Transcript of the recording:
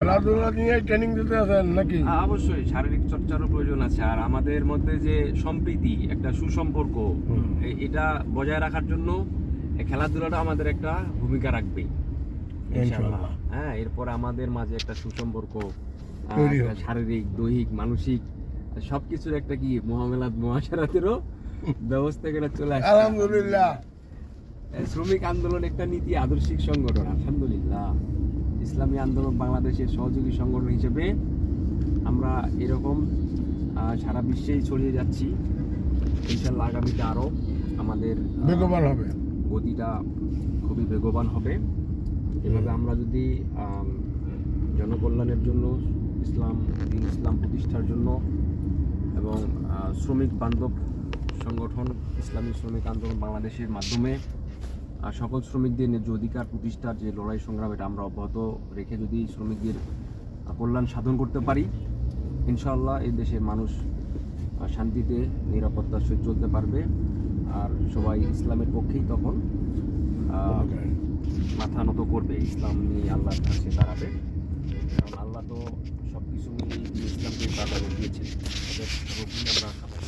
খেলাধুলা নিয়ে ট্রেনিং দিতে আছেন নাকি? অবশ্যই শারীরিক চর্চারও প্রয়োজন আছে, আর আমাদের মধ্যে যে সম্প্রীতি, একটা সুসম্পর্ক, এটা বজায় রাখার জন্য এই খেলাধুলাটা আমাদের একটা ভূমিকা রাখবে ইনশাআল্লাহ। হ্যাঁ, এরপর আমাদের মাঝে একটা সুসম্পর্ক, একটা শারীরিক, দৈহিক, মানসিক সবকিছুর একটা কি মহামেলাদ মহাসারাতেরও ব্যবস্থা করে চলে আসছে আলহামদুলিল্লাহ। শ্রমিক আন্দোলন একটা নীতি আদর্শিক সংগঠন, আলহামদুলিল্লাহ। ইসলামী আন্দোলন বাংলাদেশের সহযোগী সংগঠন হিসেবে আমরা এরকম সারা বিশ্বেই ছড়িয়ে যাচ্ছি। ইনশাআল্লাহ আগামীতে আরও আমাদের বেগবান হবে, গতিটা খুবই বেগবান হবে। এভাবে আমরা যদি জনকল্যাণের জন্য, ইসলাম প্রতিষ্ঠার জন্য এবং শ্রমিক বান্ধব সংগঠন ইসলামী শ্রমিক আন্দোলন বাংলাদেশের মাধ্যমে সকল শ্রমিকদের ন্যায্য অধিকার প্রতিষ্ঠার যে লড়াই সংগ্রাম, এটা আমরা অব্যাহত রেখে যদি শ্রমিকদের কল্যাণ সাধন করতে পারি, ইনশাআল্লাহ এই দেশের মানুষ শান্তিতে নিরাপত্তার সহিত চলতে পারবে। আর সবাই ইসলামের পক্ষেই তখন মাথা নত করবে, ইসলাম নিয়ে আল্লাহর কাছে দাঁড়াবে। কারণ আল্লাহ তো সব কিছু মিলিয়ে ইসলামকে প্রাধান্য দিয়েছেন। আমরা